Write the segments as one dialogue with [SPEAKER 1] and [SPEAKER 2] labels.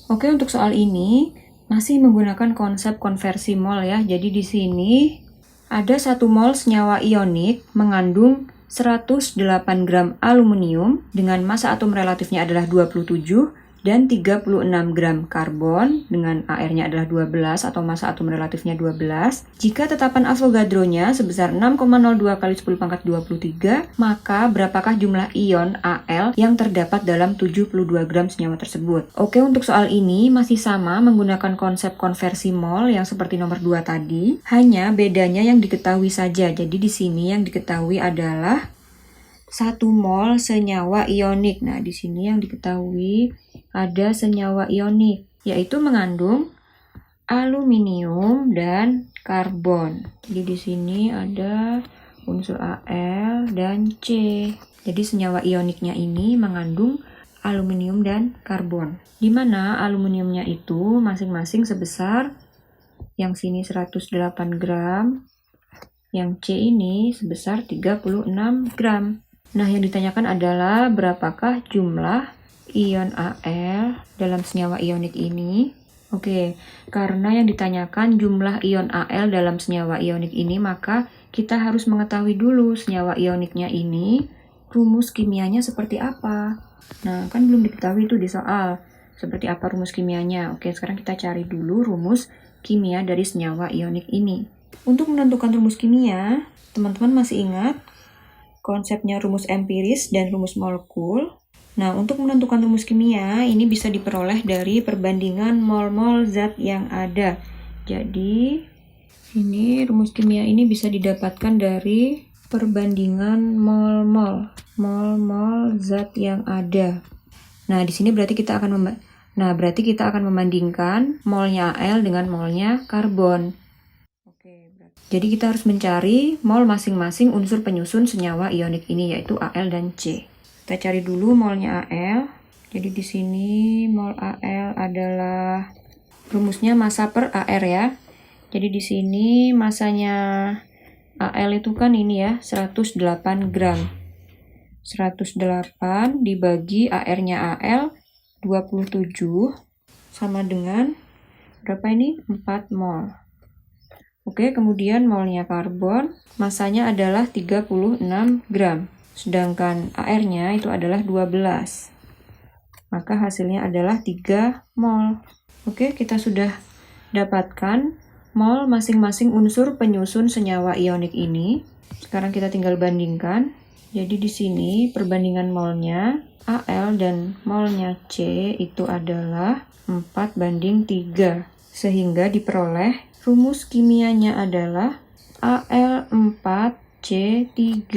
[SPEAKER 1] Oke, untuk soal ini masih menggunakan konsep konversi mol ya. Jadi di sini ada 1 mol senyawa ionik mengandung 108 gram aluminium dengan massa atom relatifnya adalah 27 dan 36 gram karbon dengan AR-nya adalah 12 atau massa atom relatifnya 12. Jika tetapan Avogadro-nya sebesar 6,02 kali 10 pangkat 23, maka berapakah jumlah ion Al yang terdapat dalam 72 gram senyawa tersebut? Oke, untuk soal ini masih sama menggunakan konsep konversi mol yang seperti nomor 2 tadi, hanya bedanya yang diketahui saja. Jadi di sini yang diketahui adalah 1 mol senyawa ionik. Nah, di sini yang diketahui ada senyawa ionik, yaitu mengandung aluminium dan karbon. Jadi di sini ada unsur Al dan C. Jadi senyawa ioniknya ini mengandung aluminium dan karbon. Di mana aluminiumnya itu masing-masing sebesar yang sini 108 gram, yang C ini sebesar 36 gram. Nah, yang ditanyakan adalah berapakah jumlah ion Al dalam senyawa ionik ini. Oke, karena yang ditanyakan jumlah ion Al dalam senyawa ionik ini, maka kita harus mengetahui dulu senyawa ioniknya ini rumus kimianya seperti apa. Nah, kan belum diketahui itu di soal. Seperti apa rumus kimianya? Oke, sekarang kita cari dulu rumus kimia dari senyawa ionik ini. Untuk menentukan rumus kimia, teman-teman masih ingat konsepnya rumus empiris dan rumus molekul. Nah, untuk menentukan rumus kimia, ini bisa diperoleh dari perbandingan mol-mol zat yang ada. Jadi, ini rumus kimia ini bisa didapatkan dari perbandingan mol-mol zat yang ada. Nah, di sini berarti kita akan membandingkan molnya Al dengan molnya karbon. Jadi kita harus mencari mol masing-masing unsur penyusun senyawa ionik ini, yaitu Al dan C. Kita cari dulu molnya Al. Jadi di sini mol Al adalah rumusnya massa per AR ya. Jadi di sini masanya Al itu kan ini ya, 108 gram. 108 dibagi AR-nya Al 27 sama dengan berapa ini? 4 mol. Oke, kemudian molnya karbon, masanya adalah 36 gram. Sedangkan AR-nya itu adalah 12. Maka hasilnya adalah 3 mol. Oke, kita sudah dapatkan mol masing-masing unsur penyusun senyawa ionik ini. Sekarang kita tinggal bandingkan. Jadi di sini perbandingan molnya Al dan molnya C itu adalah 4:3. Sehingga diperoleh rumus kimianya adalah Al4C3.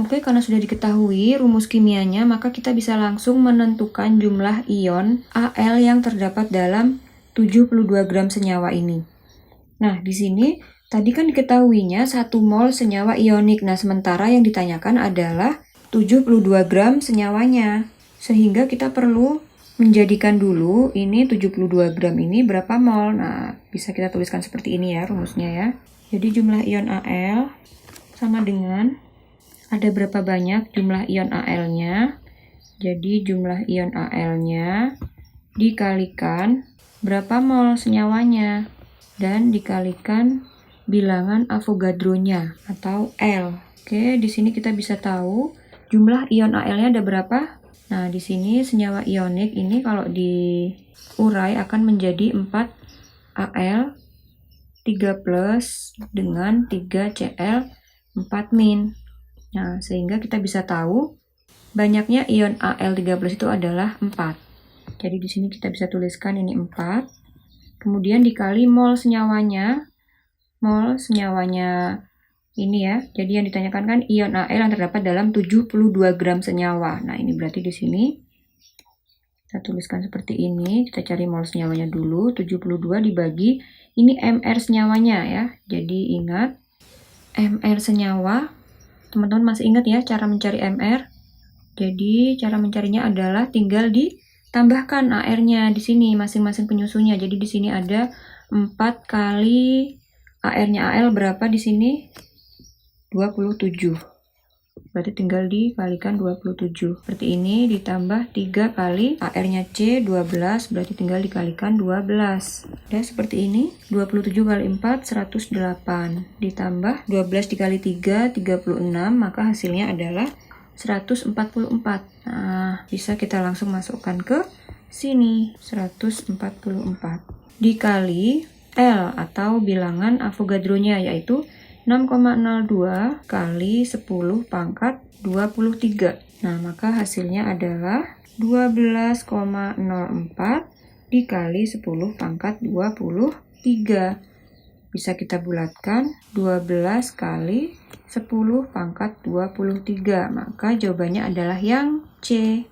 [SPEAKER 1] Oke, karena sudah diketahui rumus kimianya, maka kita bisa langsung menentukan jumlah ion Al yang terdapat dalam 72 gram senyawa ini. Nah, di sini tadi kan diketahuinya 1 mol senyawa ionik. Nah, sementara yang ditanyakan adalah 72 gram senyawanya. Sehingga kita perlu menjadikan dulu ini 72 gram ini berapa mol. Nah, bisa kita tuliskan seperti ini ya rumusnya ya. Jadi jumlah ion Al sama dengan ada berapa banyak jumlah ion Al-nya. Jadi jumlah ion Al-nya dikalikan berapa mol senyawanya dan dikalikan bilangan Avogadro-nya atau L. Oke, di sini kita bisa tahu jumlah ion Al-nya ada berapa? Nah, di sini senyawa ionik ini kalau diurai akan menjadi 4 Al 3+ dengan 3 Cl 4-. Nah, sehingga kita bisa tahu banyaknya ion Al 3+ itu adalah 4. Jadi di sini kita bisa tuliskan ini 4. Kemudian dikali mol senyawanya. Mol senyawanya ini ya. Jadi yang ditanyakan kan ion Al yang terdapat dalam 72 gram senyawa. Nah, ini berarti di sini kita tuliskan seperti ini. Kita cari mol senyawanya dulu. 72 dibagi ini mR senyawanya ya. Jadi ingat mR senyawa. Teman-teman masih ingat ya cara mencari mR? Jadi cara mencarinya adalah tinggal ditambahkan AR-nya di sini masing-masing penyusunnya. Jadi di sini ada 4 kali AR-nya Al berapa di sini? 27. Berarti tinggal dikalikan 27. Seperti ini ditambah 3 kali AR-nya C 12, berarti tinggal dikalikan 12. Dan seperti ini, 27 kali 4, 108. Ditambah 12 dikali 3, 36, maka hasilnya adalah 144. Nah, bisa kita langsung masukkan ke sini, 144. Dikali L atau bilangan Avogadro-nya, yaitu 6,02 kali 10 pangkat 23. Nah, maka hasilnya adalah 12,04 dikali 10 pangkat 23. Bisa kita bulatkan 12 kali 10 pangkat 23. Maka jawabannya adalah yang C.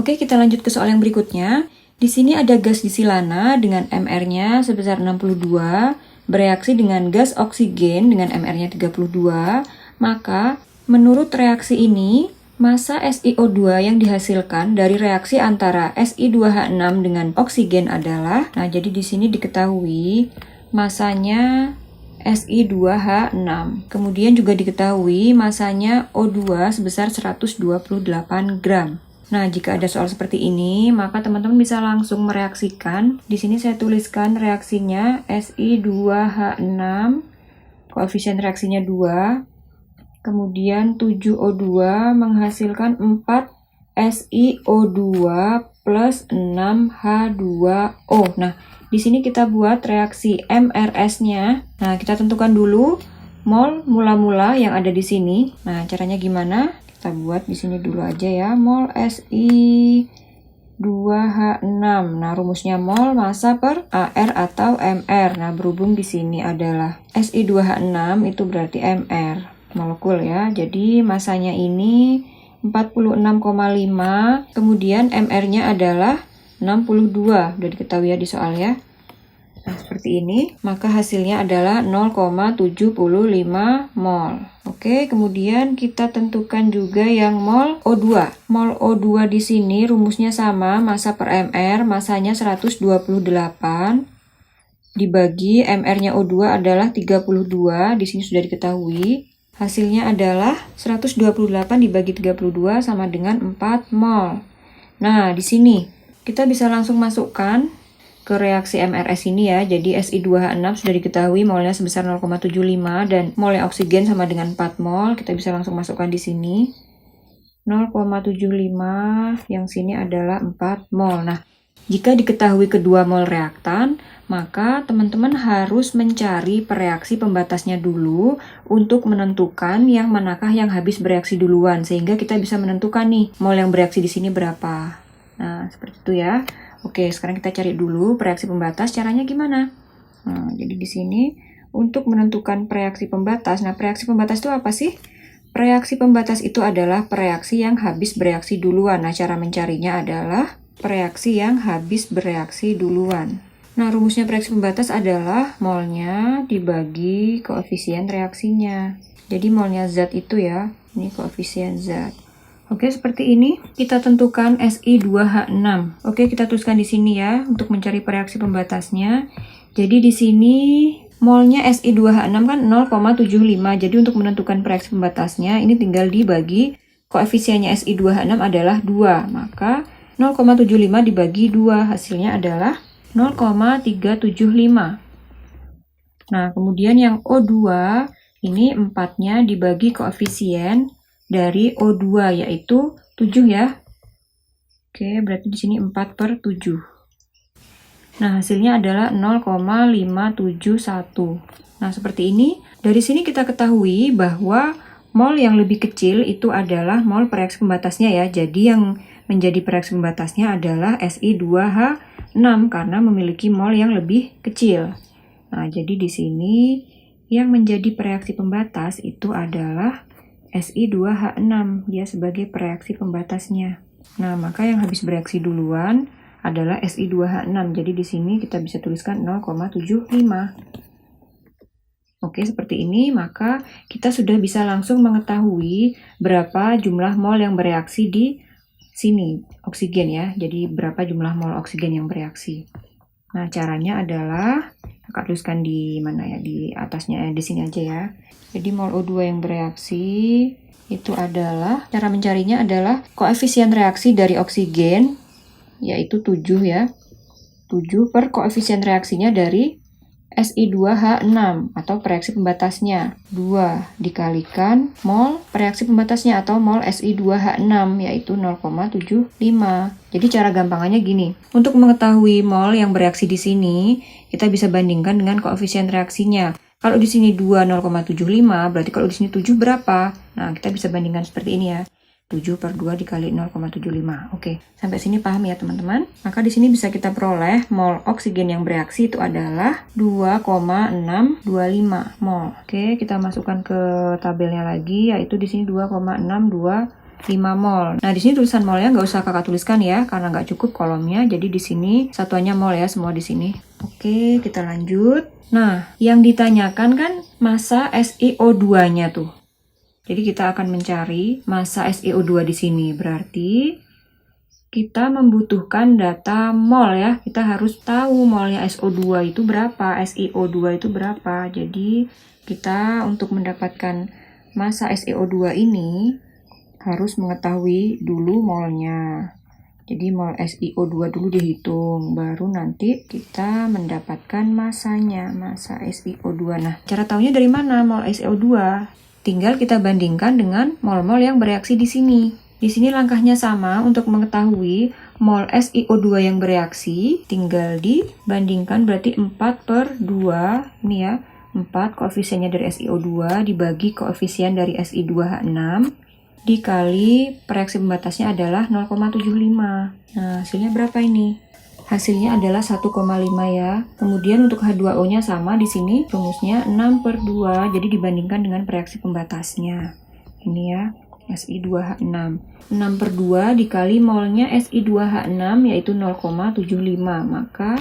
[SPEAKER 1] Oke, kita lanjut ke soal yang berikutnya. Di sini ada gas disilana dengan MR-nya sebesar 62, bereaksi dengan gas oksigen dengan MR-nya 32, maka menurut reaksi ini, massa SiO2 yang dihasilkan dari reaksi antara Si2H6 dengan oksigen adalah, nah jadi di sini diketahui masanya Si2H6. Kemudian juga diketahui masanya O2 sebesar 128 gram. Nah, jika ada soal seperti ini, maka teman-teman bisa langsung mereaksikan. Di sini saya tuliskan reaksinya Si2H6, koefisien reaksinya 2, kemudian 7O2 menghasilkan 4 SiO2 plus 6H2O. Nah, di sini kita buat reaksi MRS-nya. Nah, kita tentukan dulu mol mula-mula yang ada di sini. Nah, caranya gimana? Kita buat di sini dulu aja ya, mol Si2H6. Nah, rumusnya mol massa per AR atau MR. Nah, berhubung di sini adalah Si2H6 itu berarti MR molekul ya. Jadi masanya ini 46,5, kemudian MR-nya adalah 62. Udah diketahui ya di soal ya. Nah, seperti ini, maka hasilnya adalah 0,75 mol. Oke, kemudian kita tentukan juga yang mol O2. Mol O2 di sini rumusnya sama, massa per MR, massanya 128, dibagi MR-nya O2 adalah 32, di sini sudah diketahui. Hasilnya adalah 128 dibagi 32 sama dengan 4 mol. Nah, di sini kita bisa langsung masukkan ke reaksi MRS ini ya. Jadi Si2H6 sudah diketahui molnya sebesar 0,75 dan molnya oksigen sama dengan 4 mol. Kita bisa langsung masukkan di sini. 0,75 yang sini adalah 4 mol. Nah, jika diketahui kedua mol reaktan, maka teman-teman harus mencari pereaksi pembatasnya dulu untuk menentukan yang manakah yang habis bereaksi duluan, sehingga kita bisa menentukan nih mol yang bereaksi di sini berapa. Nah, seperti itu ya. Oke, sekarang kita cari dulu pereaksi pembatas, caranya gimana? Nah, jadi di sini untuk menentukan pereaksi pembatas, nah pereaksi pembatas itu apa sih? Pereaksi pembatas itu adalah pereaksi yang habis bereaksi duluan. Nah, cara mencarinya adalah pereaksi yang habis bereaksi duluan. Nah, rumusnya pereaksi pembatas adalah molnya dibagi koefisien reaksinya. Jadi molnya zat itu ya, ini koefisien zat. Oke, seperti ini kita tentukan Si2H6. Oke, kita tuliskan di sini ya untuk mencari pereaksi pembatasnya. Jadi di sini molnya Si2H6 kan 0,75. Jadi untuk menentukan pereaksi pembatasnya ini tinggal dibagi koefisiennya Si2H6 adalah 2. Maka 0,75 dibagi 2 hasilnya adalah 0,375. Nah, kemudian yang O2 ini 4-nya dibagi koefisien dari O2 yaitu 7 ya. Oke, berarti di sini 4/7. Nah, hasilnya adalah 0,571. Nah, seperti ini. Dari sini kita ketahui bahwa mol yang lebih kecil itu adalah mol pereaksi pembatasnya ya. Jadi yang menjadi pereaksi pembatasnya adalah Si2H6 karena memiliki mol yang lebih kecil. Nah, jadi di sini yang menjadi pereaksi pembatas itu adalah Si2H6, dia sebagai pereaksi pembatasnya. Nah, maka yang habis bereaksi duluan adalah Si2H6. Jadi di sini kita bisa tuliskan 0,75. Oke, seperti ini, maka kita sudah bisa langsung mengetahui berapa jumlah mol yang bereaksi di sini, oksigen ya. Jadi berapa jumlah mol oksigen yang bereaksi. Nah, caranya adalah Kakak tuliskan di mana ya? Di atasnya, di sini aja ya. Jadi mol O2 yang bereaksi itu adalah, cara mencarinya adalah koefisien reaksi dari oksigen, yaitu 7 ya. 7 per koefisien reaksinya dari Si2H6 atau reaksi pembatasnya. 2 dikalikan mol reaksi pembatasnya atau mol Si2H6 yaitu 0,75. Jadi cara gampangannya gini. Untuk mengetahui mol yang bereaksi di sini, kita bisa bandingkan dengan koefisien reaksinya. Kalau di sini 2 0,75, berarti kalau di sini 7 berapa? Nah, kita bisa bandingkan seperti ini ya. 7 per 2 dikali 0,75. Oke, sampai sini paham ya teman-teman? Maka di sini bisa kita peroleh mol oksigen yang bereaksi itu adalah 2,625 mol. Oke, kita masukkan ke tabelnya lagi, yaitu di sini 2,625 mol. Nah, di sini tulisan molnya nggak usah kakak tuliskan ya, karena nggak cukup kolomnya. Jadi di sini satuannya mol ya, semua di sini. Oke, kita lanjut. Nah, yang ditanyakan kan massa SiO2-nya tuh. Jadi kita akan mencari massa SiO2 di sini. Berarti kita membutuhkan data mol ya. Kita harus tahu molnya SO2 itu berapa, SiO2 itu berapa. Jadi kita untuk mendapatkan massa SiO2 ini harus mengetahui dulu molnya. Jadi mol SiO2 dulu dihitung, baru nanti kita mendapatkan massanya, massa SiO2. Nah, cara taunya dari mana mol SiO2? Tinggal kita bandingkan dengan mol-mol yang bereaksi di sini. Di sini langkahnya sama untuk mengetahui mol SiO2 yang bereaksi. Tinggal dibandingkan berarti 4 per 2. Ini ya, 4 koefisiennya dari SiO2 dibagi koefisien dari Si2H6. Dikali reaksi pembatasnya adalah 0,75. Nah, hasilnya berapa ini? Hasilnya adalah 1,5 ya. Kemudian untuk H2O-nya sama di sini rumusnya 6 per 2. Jadi dibandingkan dengan reaksi pembatasnya. Ini ya, Si2H6. 6 per 2 dikali molnya Si2H6 yaitu 0,75. Maka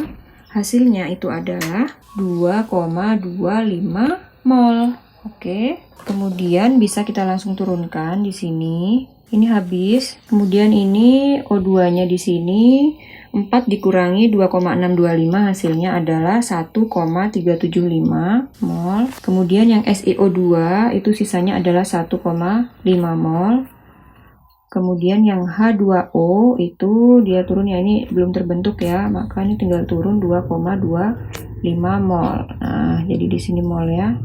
[SPEAKER 1] hasilnya itu adalah 2,25 mol. Oke. Kemudian bisa kita langsung turunkan di sini. Ini habis. Kemudian ini O2-nya di sini 4 dikurangi 2,625 hasilnya adalah 1,375 mol. Kemudian yang SiO2 itu sisanya adalah 1,5 mol. Kemudian yang H2O itu dia turun ya, ini belum terbentuk ya, maka ini tinggal turun 2,25 mol. Nah, jadi di sini mol ya.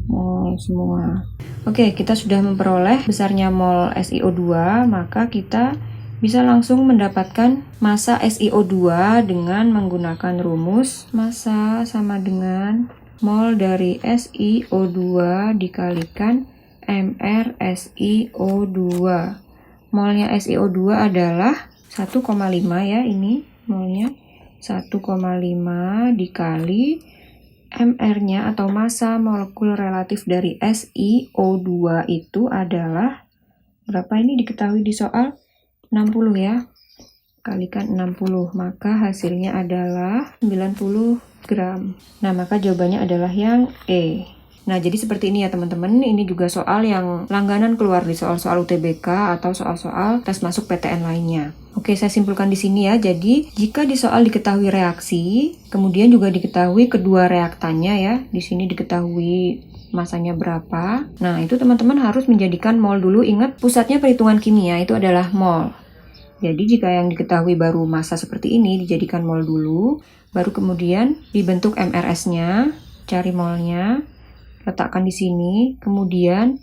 [SPEAKER 1] Mol semua. Oke, kita sudah memperoleh besarnya mol SiO2, maka kita bisa langsung mendapatkan massa SiO2 dengan menggunakan rumus massa sama dengan mol dari SiO2 dikalikan mR SiO2. Molnya SiO2 adalah 1,5 ya, ini molnya 1,5 dikali mR-nya atau massa molekul relatif dari SiO2 itu adalah berapa, ini diketahui di soal 60 ya, kalikan 60, maka hasilnya adalah 90 gram. Nah, maka jawabannya adalah yang E. Nah, jadi seperti ini ya teman-teman, ini juga soal yang langganan keluar di soal-soal UTBK atau soal-soal tes masuk PTN lainnya. Oke, saya simpulkan di sini ya. Jadi, jika di soal diketahui reaksi, kemudian juga diketahui kedua reaktannya ya, di sini diketahui masanya berapa. Nah, itu teman-teman harus menjadikan mol dulu. Ingat, pusatnya perhitungan kimia itu adalah mol. Jadi jika yang diketahui baru massa seperti ini dijadikan mol dulu, baru kemudian dibentuk MRS-nya, cari molnya, letakkan di sini. Kemudian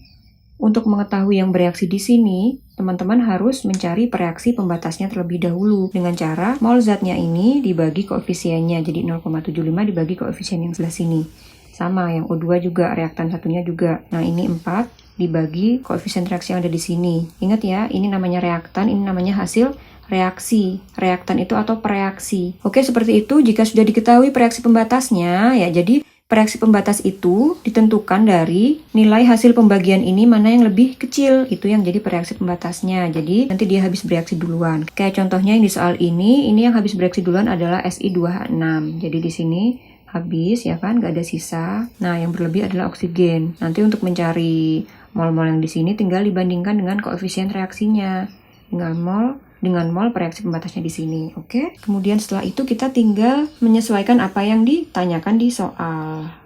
[SPEAKER 1] untuk mengetahui yang bereaksi di sini, teman-teman harus mencari reaksi pembatasnya terlebih dahulu dengan cara mol zatnya ini dibagi koefisiennya. Jadi 0,75 dibagi koefisien yang sebelah sini. Sama yang O2 juga, reaktan satunya juga. Nah, ini 4 dibagi koefisien reaksi yang ada di sini. Ingat ya, ini namanya reaktan, ini namanya hasil reaksi. Reaktan itu atau pereaksi. Oke, seperti itu. Jika sudah diketahui reaksi pembatasnya, ya jadi reaksi pembatas itu ditentukan dari nilai hasil pembagian ini mana yang lebih kecil. Itu yang jadi reaksi pembatasnya. Jadi nanti dia habis bereaksi duluan. Kayak contohnya yang di soal ini yang habis bereaksi duluan adalah Si2H6. Jadi di sini habis ya kan, nggak ada sisa. Nah, yang berlebih adalah oksigen. Nanti untuk mencari mol-mol yang di sini tinggal dibandingkan dengan koefisien reaksinya. Tinggal mol dengan mol per reaksi pembatasnya di sini, oke? Kemudian setelah itu kita tinggal menyesuaikan apa yang ditanyakan di soal.